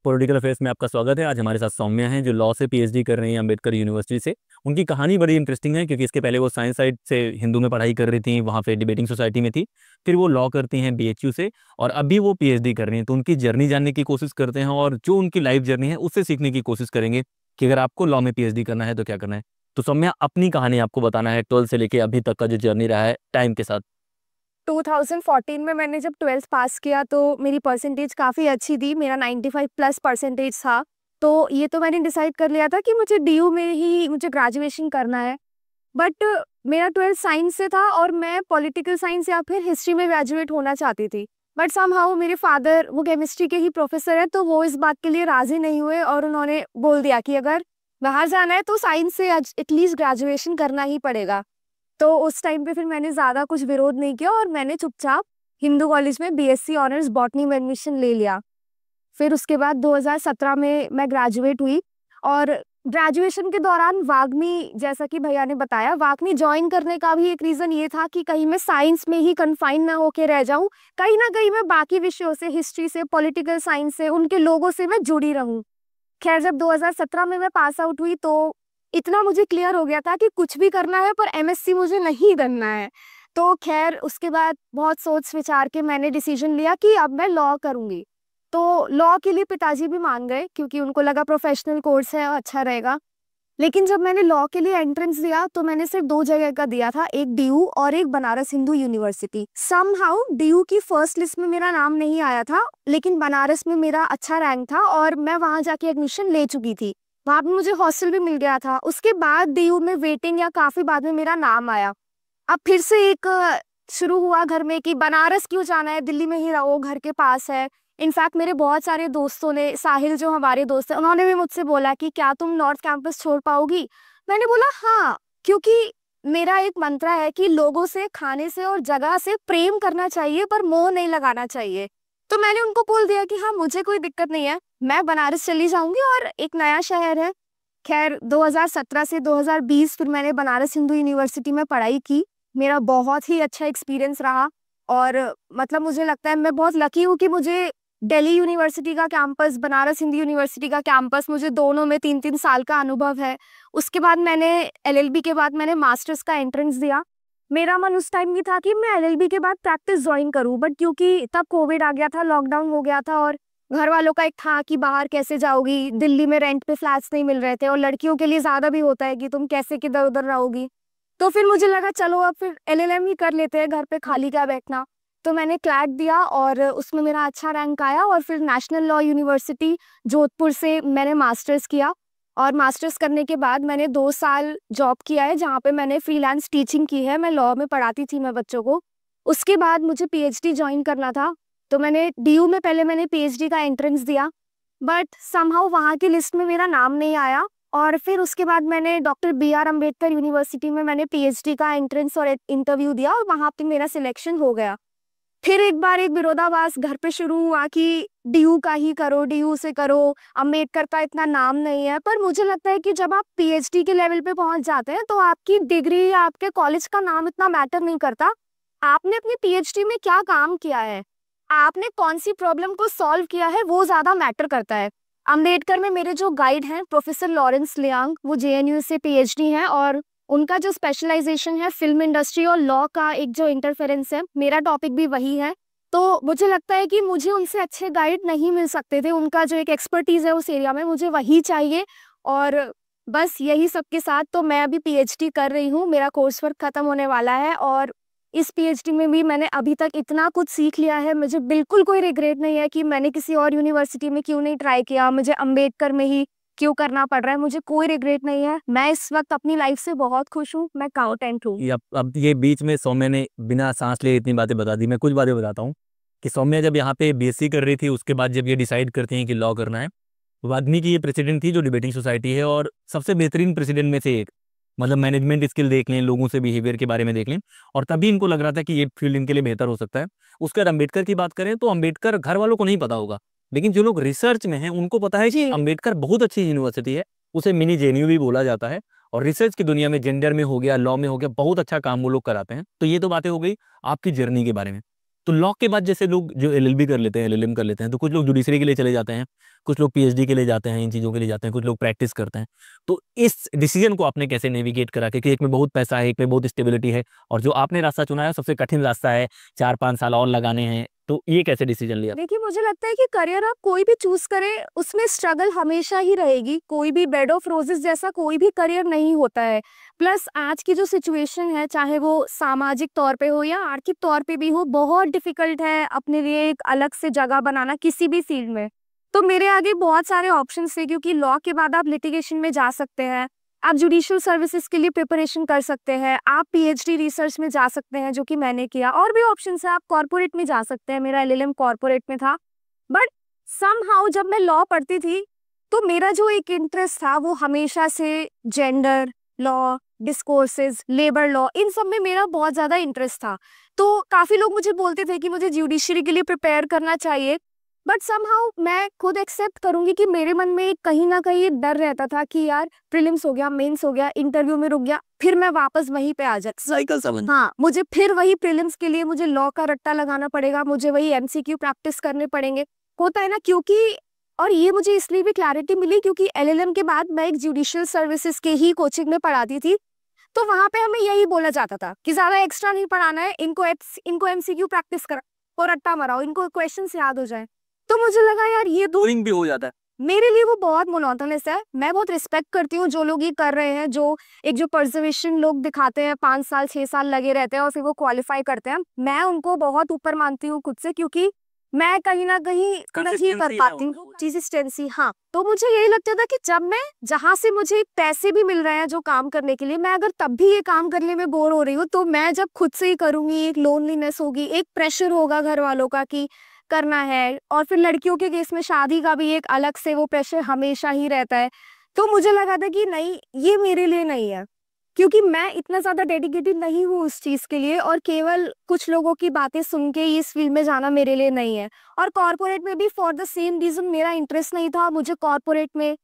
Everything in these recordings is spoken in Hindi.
पॉलिटिकल अफेयर्स में आपका स्वागत है। आज हमारे साथ सौम्या हैं जो लॉ से पीएचडी कर रही हैं अम्बेडकर यूनिवर्सिटी से। उनकी कहानी बड़ी इंटरेस्टिंग है क्योंकि इसके पहले वो साइंस साइड से हिंदू में पढ़ाई कर रही थी, वहाँ पे डिबेटिंग सोसाइटी में थी। फिर वो लॉ करती हैं बीएचयू से और अभी वो पीएचडी कर रही हैं। तो उनकी जर्नी जानने की कोशिश करते हैं और जो उनकी लाइफ जर्नी है उससे सीखने की कोशिश करेंगे कि अगर आपको लॉ में पीएचडी करना है तो क्या करना है। तो सौम्या, अपनी कहानी आपको बताना है 12 से लेके अभी तक का जो जर्नी रहा है टाइम के साथ। 2014 में मैंने जब 12th पास किया तो मेरी परसेंटेज काफ़ी अच्छी थी, मेरा 95 प्लस परसेंटेज था। तो ये तो मैंने डिसाइड कर लिया था कि मुझे डीयू में ही मुझे ग्रेजुएशन करना है। बट मेरा 12th साइंस से था और मैं पॉलिटिकल साइंस या फिर हिस्ट्री में ग्रेजुएट होना चाहती थी। बट समहाउ मेरे फादर वो केमिस्ट्री के ही प्रोफेसर है, तो वो इस बात के लिए राज़ी नहीं हुए और उन्होंने बोल दिया कि अगर बाहर जाना है तो साइंस से एटलीस्ट ग्रेजुएशन करना ही पड़ेगा। तो उस टाइम पे फिर मैंने ज़्यादा कुछ विरोध नहीं किया और मैंने चुपचाप हिंदू कॉलेज में बीएससी ऑनर्स बॉटनी में एडमिशन ले लिया। फिर उसके बाद 2017 में मैं ग्रेजुएट हुई और ग्रेजुएशन के दौरान वाग्मी, जैसा कि भैया ने बताया, वाग्मी ज्वाइन करने का भी एक रीज़न ये था कि कहीं मैं साइंस में ही कन्फाइन ना होके रह जाऊं, कहीं ना कहीं मैं बाकी विषयों से, हिस्ट्री से, पॉलिटिकल साइंस से, उनके लोगों से मैं जुड़ी रहूं। खैर, जब 2017 में मैं पास आउट हुई तो इतना मुझे क्लियर हो गया था कि कुछ भी करना है पर एमएससी मुझे नहीं करना है। तो खैर उसके बाद बहुत सोच विचार के मैंने डिसीजन लिया कि अब मैं लॉ करूंगी। तो लॉ के लिए पिताजी भी मान गए क्योंकि उनको लगा प्रोफेशनल कोर्स है, अच्छा रहेगा। लेकिन जब मैंने लॉ के लिए एंट्रेंस दिया तो मैंने सिर्फ 2 जगह का दिया था, एक डीयू और एक Banaras Hindu university. Somehow DU की फर्स्ट लिस्ट में मेरा नाम नहीं आया था, लेकिन बनारस में मेरा अच्छा रैंक था और मैं वहां जाके एडमिशन ले चुकी थी। वहां पे मुझे हॉस्टल भी मिल गया था। उसके बाद डीयू में वेटिंग या काफी बाद में मेरा नाम आया। अब फिर से एक शुरू हुआ घर में कि बनारस क्यों जाना है, दिल्ली में ही रहो, घर के पास है। इनफैक्ट मेरे बहुत सारे दोस्तों ने, साहिल जो हमारे दोस्त है, उन्होंने भी मुझसे बोला कि क्या तुम नॉर्थ कैंपस छोड़ पाओगी। मैंने बोला हाँ, क्योंकि मेरा एक मंत्र है कि लोगों से, खाने से और जगह से प्रेम करना चाहिए पर मोह नहीं लगाना चाहिए। तो मैंने उनको बोल दिया कि हाँ, मुझे कोई दिक्कत नहीं है, मैं बनारस चली जाऊंगी और एक नया शहर है। खैर 2017 से 2020 फिर मैंने बनारस हिंदू यूनिवर्सिटी में पढ़ाई की। मेरा बहुत ही अच्छा एक्सपीरियंस रहा और मतलब मुझे लगता है मैं बहुत लकी हूँ कि मुझे दिल्ली यूनिवर्सिटी का कैंपस, बनारस हिंदू यूनिवर्सिटी का कैंपस, मुझे दोनों में 3-3 साल का अनुभव है। उसके बाद मैंने एलएलबी के बाद मैंने मास्टर्स का एंट्रेंस दिया। मेरा मन उस टाइम ये था कि मैं एलएलबी के बाद प्रैक्टिस ज्वाइन करूं, बट क्योंकि तब कोविड आ गया था, लॉकडाउन हो गया था और घर वालों का एक था कि बाहर कैसे जाओगी, दिल्ली में रेंट पे फ्लैट्स नहीं मिल रहे थे और लड़कियों के लिए ज्यादा भी होता है कि तुम कैसे किधर उधर रहोगी। तो फिर मुझे लगा चलो अब फिर एलएलएम ही कर लेते हैं, घर पे खाली क्या बैठना। तो मैंने क्लैट दिया और उसमें मेरा अच्छा रैंक आया और फिर नेशनल लॉ यूनिवर्सिटी जोधपुर से मैंने मास्टर्स किया। और मास्टर्स करने के बाद मैंने 2 साल जॉब किया है जहाँ पे मैंने फ्रीलांस टीचिंग की है। मैं लॉ में पढ़ाती थी मैं बच्चों को। उसके बाद मुझे पीएचडी ज्वाइन करना था, तो मैंने डीयू में पहले मैंने पीएचडी का एंट्रेंस दिया, बट समहाउ वहाँ की लिस्ट में मेरा नाम नहीं आया। और फिर उसके बाद मैंने डॉक्टर बीआर अम्बेडकर यूनिवर्सिटी में मैंने पीएचडी का एंट्रेंस और इंटरव्यू दिया और वहाँ पे मेरा सिलेक्शन हो गया। फिर एक बार एक विरोधाभास घर पे शुरू हुआ कि डीयू का ही करो, डीयू से करो, अम्बेडकर का इतना नाम नहीं है। पर मुझे लगता है कि जब आप पीएचडी के लेवल पे पहुंच जाते हैं तो आपकी डिग्री या आपके कॉलेज का नाम इतना मैटर नहीं करता। आपने अपनी पीएचडी में क्या काम किया है, आपने कौन सी प्रॉब्लम को सॉल्व किया है, वो ज्यादा मैटर करता है। अम्बेडकर में मेरे जो गाइड हैं प्रोफेसर लॉरेंस लियांग, वो जेएनयू से पीएचडी हैं और उनका जो स्पेशलाइजेशन है फिल्म इंडस्ट्री और लॉ का एक जो इंटरफेरेंस है, मेरा टॉपिक भी वही है। तो मुझे लगता है कि मुझे उनसे अच्छे गाइड नहीं मिल सकते थे। उनका जो एक एक्सपर्टीज है उस एरिया में, मुझे वही चाहिए। और बस यही सब के साथ तो मैं अभी पीएचडी कर रही हूँ, मेरा कोर्स वर्क खत्म होने वाला है और इस पीएचडी में भी मैंने अभी तक इतना कुछ सीख लिया है। मुझे बिल्कुल कोई रिग्रेट नहीं है कि मैंने किसी और यूनिवर्सिटी में क्यों नहीं ट्राई किया, मुझे अम्बेडकर में ही क्यों करना पड़ रहा है। मुझे कोई रिग्रेट नहीं है, मैं इस वक्त अपनी लाइफ से बहुत खुश हूँ, मैं काउंटेंट हूँ। अब ये बीच में सौम्या ने बिना सांस लिए इतनी बातें बता दी। मैं कुछ बातें बताता हूँ कि सौम्या जब यहाँ पे बीएससी कर रही थी, उसके बाद जब ये डिसाइड करती हैं कि लॉ करना है, वादमी की ये प्रेसिडेंट थी जो डिबेटिंग सोसाइटी है और सबसे बेहतरीन प्रेसिडेंट में से एक। मतलब मैनेजमेंट स्किल देख लें, लोगों से बिहेवियर के बारे में देख लें, और तभी इनको लग रहा था कि ये फील्ड इनके लिए बेहतर हो सकता है। उसके बाद अम्बेडकर की बात करें तो अम्बेडकर घर वालों को नहीं पता होगा, लेकिन जो लोग रिसर्च में हैं उनको पता है कि अम्बेडकर बहुत अच्छी यूनिवर्सिटी है, उसे मिनी जेएनयू भी बोला जाता है। और रिसर्च की दुनिया में जेंडर में हो गया, लॉ में हो गया, बहुत अच्छा काम वो लोग कराते हैं। तो ये तो बातें हो गई आपकी जर्नी के बारे में। तो लॉ के बाद जैसे लोग जो एलएलबी कर लेते हैं, एलएलएम कर लेते हैं, तो कुछ लोग जुडिशरी के लिए चले जाते हैं, कुछ लोग पीएचडी के लिए जाते हैं, इन चीज़ों के लिए जाते हैं, कुछ लोग प्रैक्टिस करते हैं। तो इस डिसीजन को आपने कैसे नेविगेट करा, क्योंकि एक में बहुत पैसा है, एक में बहुत स्टेबिलिटी है, और जो आपने रास्ता चुना है सबसे कठिन रास्ता है, 4-5 साल और लगाने हैं, तो ये कैसे डिसीजन लिया? देखिए, मुझे लगता है कि करियर आप कोई भी चूज करें, उसमें स्ट्रगल हमेशा ही रहेगी। कोई भी बेड ऑफ रोजेस जैसा कोई भी करियर नहीं होता है। प्लस आज की जो सिचुएशन है, चाहे वो सामाजिक तौर पे हो या आर्थिक तौर पे भी हो, बहुत डिफिकल्ट है अपने लिए एक अलग से जगह बनाना किसी भी फील्ड में। तो मेरे आगे बहुत सारे ऑप्शंस थे, क्योंकि लॉ के बाद आप लिटिगेशन में जा सकते हैं, आप जुडिशियल सर्विसेज के लिए प्रिपरेशन कर सकते हैं, आप पीएचडी रिसर्च में जा सकते हैं, जो कि मैंने किया। और भी ऑप्शंस है, आप कॉर्पोरेट में जा सकते हैं, मेरा एलएलएम कॉर्पोरेट में था। बट समहाउ जब मैं लॉ पढ़ती थी, तो मेरा जो एक इंटरेस्ट था वो हमेशा से gender law, discourses, labour law, इन सब में मेरा बहुत ज्यादा इंटरेस्ट था। तो काफी लोग मुझे बोलते थे कि मुझे जुडिशरी के लिए प्रिपेयर करना चाहिए, बट समहाउ मैं खुद एक्सेप्ट करूंगी कि मेरे मन में कहीं ना कहीं डर रहता था कि यार प्रीलिम्स हो गया, मेंस हो गया, इंटरव्यू में रुक गया, फिर मैं वापस वहीं पे आ जाती। साइकिल समझ। हाँ, मुझे फिर वही प्रीलिम्स के लिए मुझे लॉ का रट्टा लगाना पड़ेगा, मुझे वही एमसीक्यू प्रैक्टिस करने पड़ेंगे, होता है ना। क्योंकि और ये मुझे इसलिए भी क्लैरिटी मिली क्योंकि एलएलएम के बाद मैं एक जुडिशियल सर्विसेज के ही कोचिंग में पढ़ाती थी। तो वहां पे हमें यही बोला जाता था कि ज्यादा एक्स्ट्रा नहीं पढ़ाना है, इनको एमसीक्यू प्रैक्टिस करा और रट्टा मराओ, इनको क्वेश्चंस याद हो जाए। तो मुझे लगा यार ये तो बोरिंग भी हो जाता है। मेरे लिए वो बहुत मोनोटोनस है। मैं बहुत रिस्पेक्ट करती हूँ जो लोग ये कर रहे हैं, जो एक जो परजर्वेशन लोग दिखाते हैं, 5 साल 6 साल लगे रहते हैं और फिर वो क्वालिफाई करते हैं। मैं उनको बहुत ऊपर मानती हूँ खुद से, क्योंकि मैं कहीं ना कहीं नहीं कर पाती हूँ कंसिस्टेंसी। हाँ, तो मुझे यही लगता था कि जब मैं जहां से मुझे पैसे भी मिल रहे हैं जो काम करने के लिए, मैं अगर तब भी ये काम करने में बोर हो रही हूँ, तो मैं जब खुद से ही करूंगी, एक लोनलीनेस होगी, एक प्रेशर होगा घर वालों का कि करना है, और फिर लड़कियों के केस में शादी का भी एक अलग से वो प्रेशर हमेशा ही रहता है। तो मुझे लगा था कि नहीं, ये मेरे लिए नहीं है, क्योंकि मैं इतना ज्यादा डेडिकेटेड नहीं हूँ उस चीज के लिए, और केवल कुछ लोगों की बातें सुन के इस फील्ड में जाना मेरे लिए नहीं है। और कॉर्पोरेट में भी फॉर द सेम रीजन मेरा इंटरेस्ट नहीं था। मुझे कॉर्पोरेट में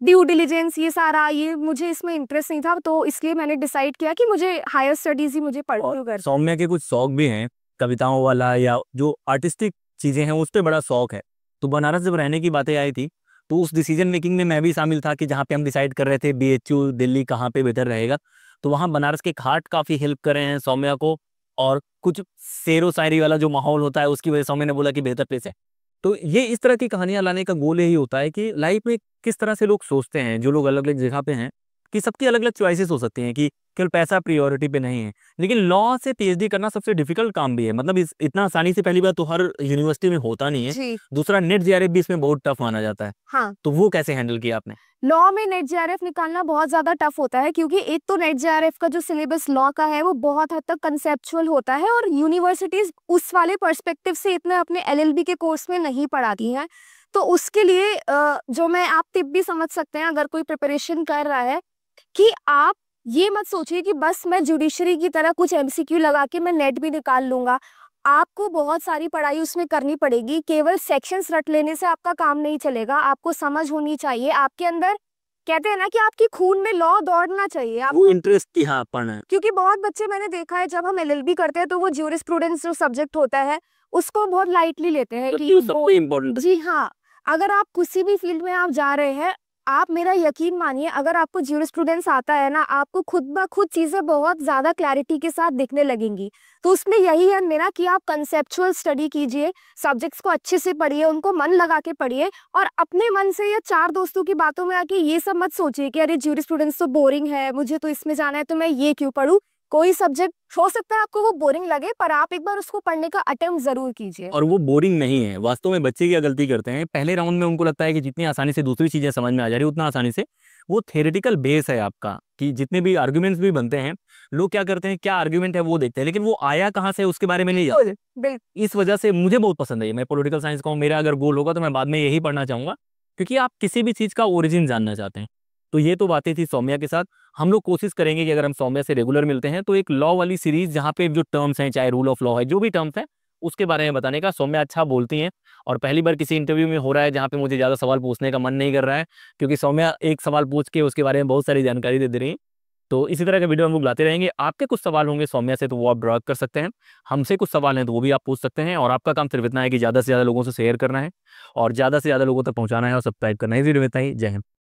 ड्यू डिलिजेंस, ये सारा, ये मुझे इसमें इंटरेस्ट नहीं था, तो इसलिए मैंने डिसाइड किया कि मुझे हायर स्टडीज ही मुझे पढ़नी कर। सौम्या के कुछ शौक भी हैं, कविताओं वाला या जो आर्टिस्टिक चीज़ें हैं उस पर बड़ा शौक है। तो बनारस जब रहने की बातें आई थी, तो उस डिसीजन मेकिंग में मैं भी शामिल था कि जहाँ पे हम डिसाइड कर रहे थे बीएचयू दिल्ली कहाँ पे बेहतर रहेगा, तो वहाँ बनारस के घाट काफ़ी हेल्प कर रहे हैं सौम्या को, और कुछ शेरो शायरी वाला जो माहौल होता है उसकी वजह से सौम्या ने बोला कि बेहतर प्लेस है। तो ये इस तरह की कहानियाँ लाने का गोल यही होता है कि लाइफ में किस तरह से लोग सोचते हैं, जो लोग अलग अलग जगह पे हैं, कि सबकी अलग अलग चॉइसेस हो सकती हैं, कि केवल पैसा प्रियोरिटी पे नहीं है। लेकिन लॉ से पीएचडी करना सबसे डिफिकल्ट काम भी है, मतलब इतना आसानी से पहली बार तो हर यूनिवर्सिटी में होता नहीं है, जी दूसरा नेट जेआरएफ भी इसमें बहुत टफ माना जाता है। हाँ, तो वो कैसे हैंडल किया आपने? लॉ में नेट जेआरएफ निकालना बहुत ज्यादा टफ होता है, क्योंकि एक तो नेट जेआरएफ का जो सिलेबस लॉ का है वो बहुत हद तक कंसेप्चुअल होता है, और यूनिवर्सिटीज उस वाले पर्सपेक्टिव से इतने अपने एलएलबी के कोर्स में नहीं पढ़ाती हैं। तो उसके लिए जो मैं आप टिप भी समझ सकते हैं अगर कोई प्रिपरेशन कर रहा है, कि आप ये मत सोचिए कि बस मैं जुडिशरी की तरह कुछ एमसीक्यू लगा के मैं नेट भी निकाल लूंगा। आपको बहुत सारी पढ़ाई उसमें करनी पड़ेगी। केवल सेक्शंस रट लेने से आपका काम नहीं चलेगा, आपको समझ होनी चाहिए आपके अंदर। कहते हैं ना कि आपकी खून में लॉ दौड़ना चाहिए आप, वो इंटरेस्ट की, हाँ, पढ़ना है। क्योंकि बहुत बच्चे मैंने देखा है जब हम एलएलबी करते हैं तो वो ज्यूरिस्प्रूडेंस जो सब्जेक्ट होता है उसको बहुत लाइटली लेते हैं कि सबसे इम्पोर्टेंट। जी हाँ, अगर आप किसी भी फील्ड में आप जा रहे हैं, आप मेरा यकीन मानिए, अगर आपको ज्यूरिस्प्रूडेंस आता है ना, आपको खुद ब खुद चीजें बहुत ज्यादा क्लैरिटी के साथ दिखने लगेंगी। तो उसमें यही है मेरा कि आप कंसेप्चुअल स्टडी कीजिए, सब्जेक्ट्स को अच्छे से पढ़िए, उनको मन लगा के पढ़िए, और अपने मन से या 4 दोस्तों की बातों में आके ये सब मत सोचिए कि अरे ज्यूरिस्प्रूडेंस तो बोरिंग है, मुझे तो इसमें जाना है, तो मैं ये क्यों पढूं। कोई सब्जेक्ट हो सकता है आपको वो बोरिंग लगे, पर आप एक बार उसको पढ़ने का अटेम्प्ट जरूर कीजिए। और वो बोरिंग नहीं है, वास्तव में बच्चे क्या गलती करते हैं, पहले राउंड में उनको लगता है कि जितनी आसानी से दूसरी चीजें समझ में आ जा रही है उतना आसानी से वो थ्योरेटिकल बेस है आपका, कि जितने भी आर्ग्यूमेंट्स भी बनते हैं, लोग क्या करते हैं, क्या आर्ग्यूमेंट है वो देखते हैं, लेकिन वो आया कहाँ से उसके बारे में नहीं जानते। इस वजह से मुझे बहुत पसंद है, मैं पॉलिटिकल साइंस का हूँ, मेरा अगर गोल होगा तो मैं बाद में यही पढ़ना चाहूंगा, क्योंकि आप किसी भी चीज का ओरिजिन जानना चाहते हैं। तो ये तो बातें थी सौम्या के साथ। हम लोग कोशिश करेंगे कि अगर हम सौम्या से रेगुलर मिलते हैं तो एक लॉ वाली सीरीज जहाँ पे जो टर्म्स हैं, चाहे रूल ऑफ लॉ है, जो भी टर्म्स हैं उसके बारे में बताने का। सौम्या अच्छा बोलती हैं, और पहली बार किसी इंटरव्यू में हो रहा है जहाँ पे मुझे ज़्यादा सवाल पूछने का मन नहीं कर रहा है, क्योंकि सौम्या एक सवाल पूछ के उसके बारे में बहुत सारी जानकारी दे रही है। तो इसी तरह के वीडियो हम लोग लाते रहेंगे। आपके कुछ सवाल होंगे सौम्या से तो वो आप ड्रॉ कर सकते हैं, हमसे कुछ सवाल हैं तो वो भी आप पूछ सकते हैं। और आपका काम सिर्फ इतना है कि ज़्यादा से ज़्यादा लोगों से शेयर करना है और ज़्यादा से ज़्यादा लोगों तक पहुँचाना है और सब्सक्राइब करना है। इस वीडियो में इतना ही। जय हिंद।